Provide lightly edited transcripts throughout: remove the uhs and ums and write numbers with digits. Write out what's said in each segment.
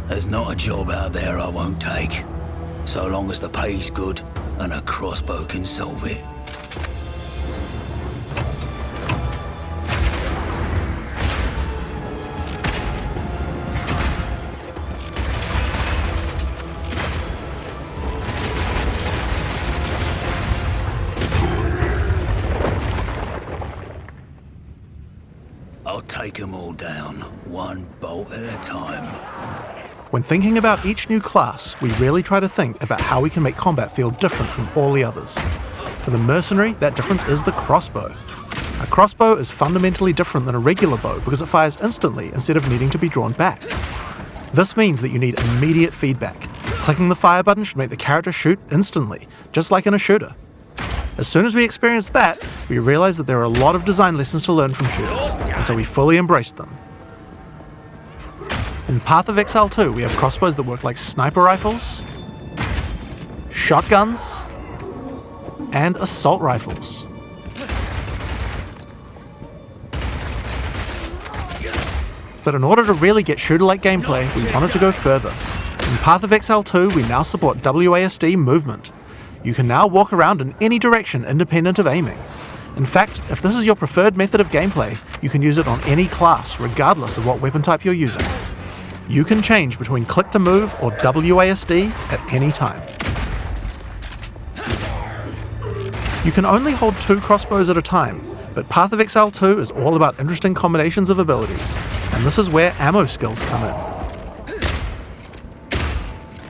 There's not a job out there I won't take, so long as the pay's good and a crossbow can solve it. I'll take them all down, one bolt at a time. When thinking about each new class, we really try to think about how we can make combat feel different from all the others. For the Mercenary, that difference is the crossbow. A crossbow is fundamentally different than a regular bow because it fires instantly instead of needing to be drawn back. This means that you need immediate feedback. Clicking the fire button should make the character shoot instantly, just like in a shooter. As soon as we experienced that, we realized that there are a lot of design lessons to learn from shooters, and so we fully embraced them. In Path of Exile 2, we have crossbows that work like sniper rifles, shotguns, and assault rifles. But in order to really get shooter-like gameplay, we wanted to go further. In Path of Exile 2, we now support WASD movement. You can now walk around in any direction independent of aiming. In fact, if this is your preferred method of gameplay, you can use it on any class, regardless of what weapon type you're using. You can change between click to move or WASD at any time. You can only hold 2 crossbows at a time, but Path of Exile 2 is all about interesting combinations of abilities, and this is where ammo skills come in.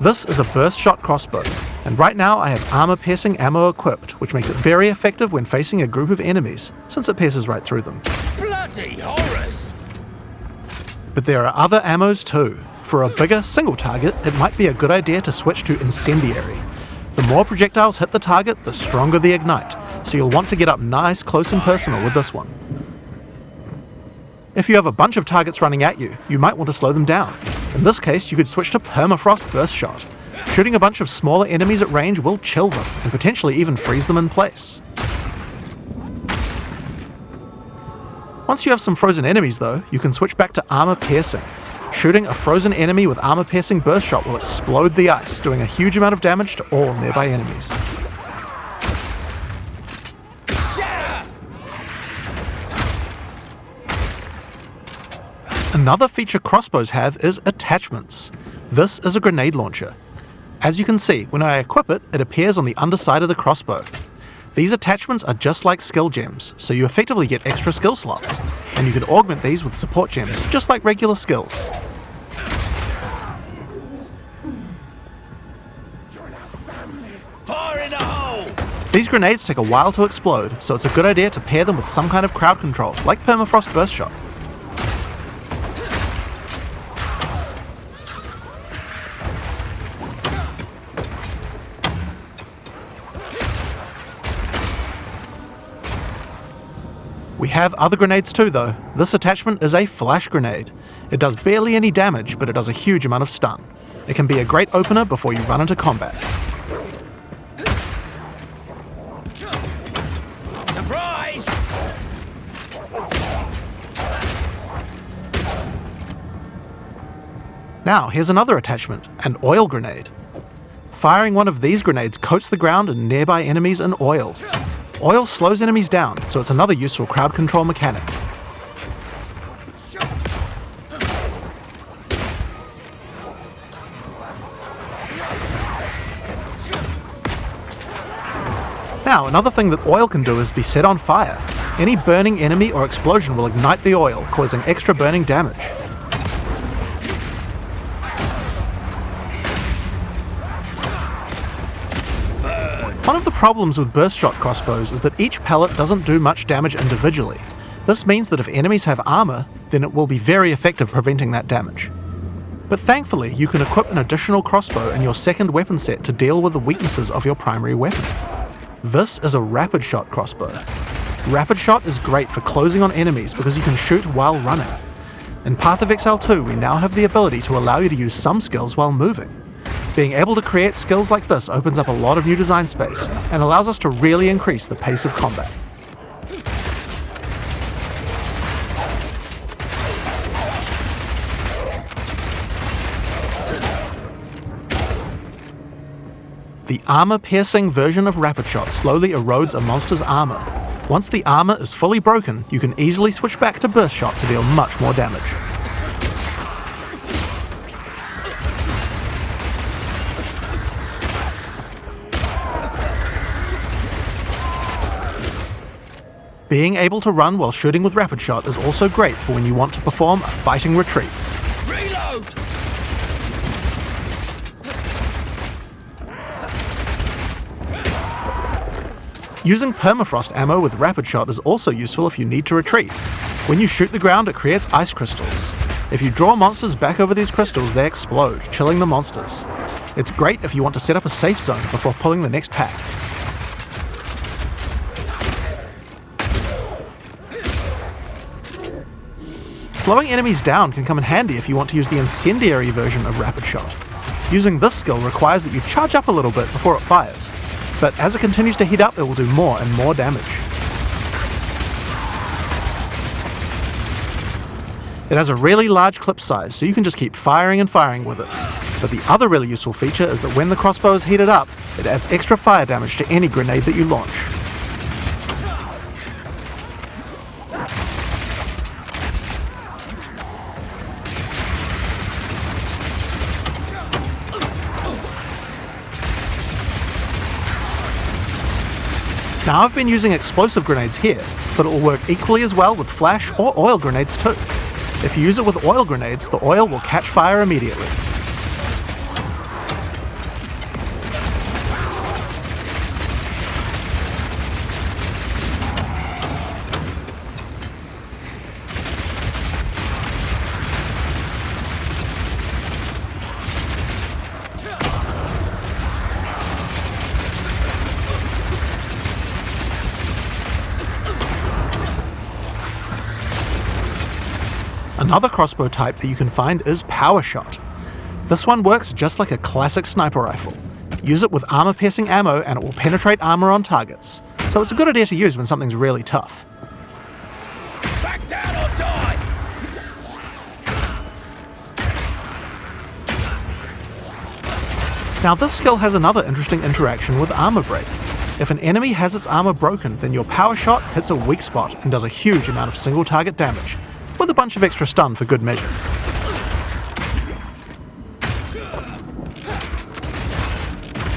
This is a burst shot crossbow, and right now I have armor-piercing ammo equipped, which makes it very effective when facing a group of enemies, since it pierces right through them. Bloody horrors! But there are other ammos too. For a bigger, single target, it might be a good idea to switch to Incendiary. The more projectiles hit the target, the stronger the ignite, so you'll want to get up nice, close and personal with this one. If you have a bunch of targets running at you, you might want to slow them down. In this case, you could switch to Permafrost Burst Shot. Shooting a bunch of smaller enemies at range will chill them, and potentially even freeze them in place. Once you have some frozen enemies though, you can switch back to Armor Piercing. Shooting a frozen enemy with Armor Piercing Burst Shot will explode the ice, doing a huge amount of damage to all nearby enemies. Another feature crossbows have is attachments. This is a grenade launcher. As you can see, when I equip it, it appears on the underside of the crossbow. These attachments are just like skill gems, so you effectively get extra skill slots, and you can augment these with support gems, just like regular skills. Fire in the hole! These grenades take a while to explode, so it's a good idea to pair them with some kind of crowd control, like Permafrost Burst Shot. We have other grenades too though. This attachment is a flash grenade. It does barely any damage, but it does a huge amount of stun. It can be a great opener before you run into combat. Surprise! Now here's another attachment, an oil grenade. Firing one of these grenades coats the ground and nearby enemies in oil. Oil slows enemies down, so it's another useful crowd control mechanic. Now, another thing that oil can do is be set on fire. Any burning enemy or explosion will ignite the oil, causing extra burning damage. One of the problems with burst shot crossbows is that each pellet doesn't do much damage individually. This means that if enemies have armor, then it will be very effective preventing that damage. But thankfully, you can equip an additional crossbow in your second weapon set to deal with the weaknesses of your primary weapon. This is a rapid shot crossbow. Rapid shot is great for closing on enemies because you can shoot while running. In Path of Exile 2, we now have the ability to allow you to use some skills while moving. Being able to create skills like this opens up a lot of new design space and allows us to really increase the pace of combat. The armor-piercing version of Rapid Shot slowly erodes a monster's armor. Once the armor is fully broken, you can easily switch back to Burst Shot to deal much more damage. Being able to run while shooting with Rapid Shot is also great for when you want to perform a fighting retreat. Reload! Using permafrost ammo with Rapid Shot is also useful if you need to retreat. When you shoot the ground, it creates ice crystals. If you draw monsters back over these crystals, they explode, chilling the monsters. It's great if you want to set up a safe zone before pulling the next pack. Slowing enemies down can come in handy if you want to use the incendiary version of Rapid Shot. Using this skill requires that you charge up a little bit before it fires, but as it continues to heat up, it will do more and more damage. It has a really large clip size, so you can just keep firing and firing with it. But the other really useful feature is that when the crossbow is heated up, it adds extra fire damage to any grenade that you launch. Now I've been using explosive grenades here, but it will work equally as well with flash or oil grenades too. If you use it with oil grenades, the oil will catch fire immediately. Another crossbow type that you can find is Power Shot. This one works just like a classic sniper rifle. Use it with armor-piercing ammo and it will penetrate armor on targets, so it's a good idea to use when something's really tough. Back down or die! Now this skill has another interesting interaction with armor break. If an enemy has its armor broken, then your Power Shot hits a weak spot and does a huge amount of single target damage, with a bunch of extra stun for good measure.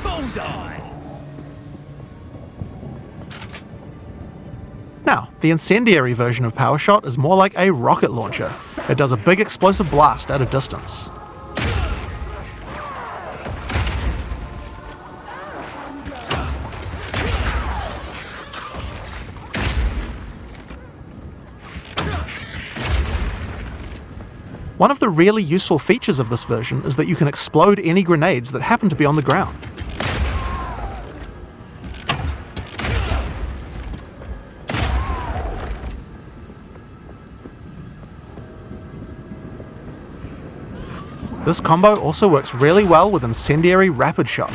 Bullseye! Now, the incendiary version of Power Shot is more like a rocket launcher. It does a big explosive blast at a distance. One of the really useful features of this version is that you can explode any grenades that happen to be on the ground. This combo also works really well with incendiary Rapid Shot.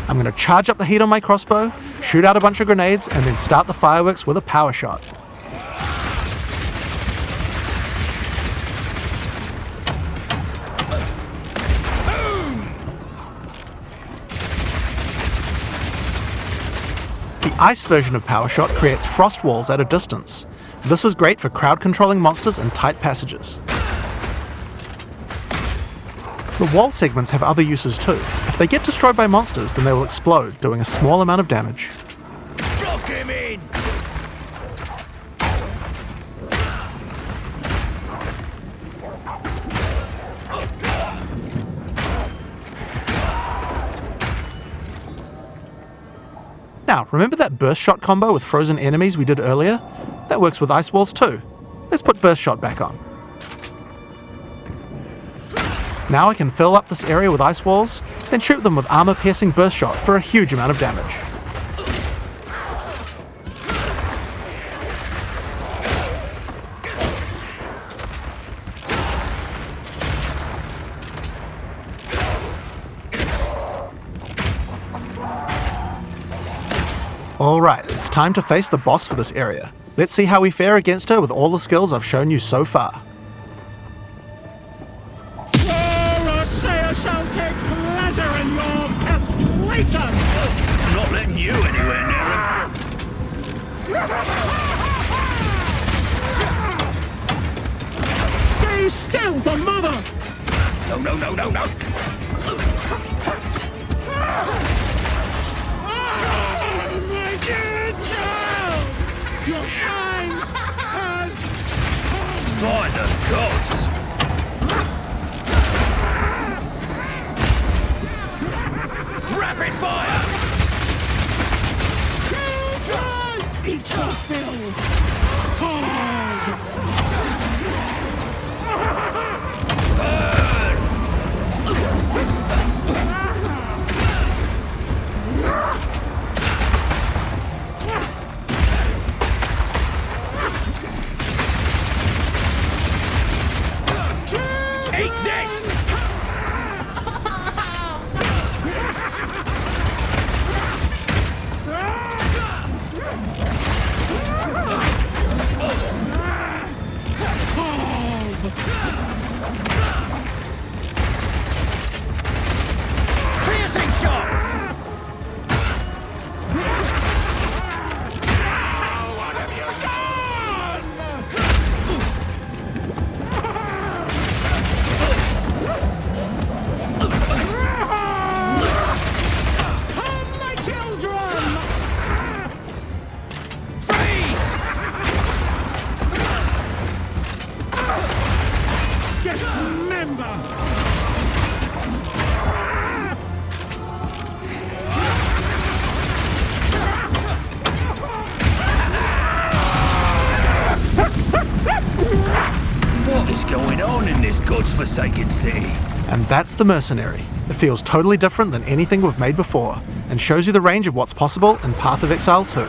I'm going to charge up the heat on my crossbow, shoot out a bunch of grenades, and then start the fireworks with a Power Shot. The ice version of Power Shot creates frost walls at a distance. This is great for crowd-controlling monsters in tight passages. The wall segments have other uses too. If they get destroyed by monsters, then they will explode, doing a small amount of damage. Block him in! Now, remember that Burst Shot combo with frozen enemies we did earlier? That works with ice walls too. Let's put Burst Shot back on. Now I can fill up this area with ice walls, then shoot them with armor-piercing Burst Shot for a huge amount of damage. Alright, it's time to face the boss for this area. Let's see how we fare against her with all the skills I've shown you so far. Shall take pleasure in your traitor! I'm not letting you anywhere near him. Stay still, the mother! No, no, no, no, no. My dear child! Your time has come! By the gods! Rapid fire! Children! Eat your fill! Eat this! Piercing shot! What have you done? Come, my children! Freeze! Dismember! What is going on in this god's-forsaken city? And that's the Mercenary. It feels totally different than anything we've made before, and shows you the range of what's possible in Path of Exile 2.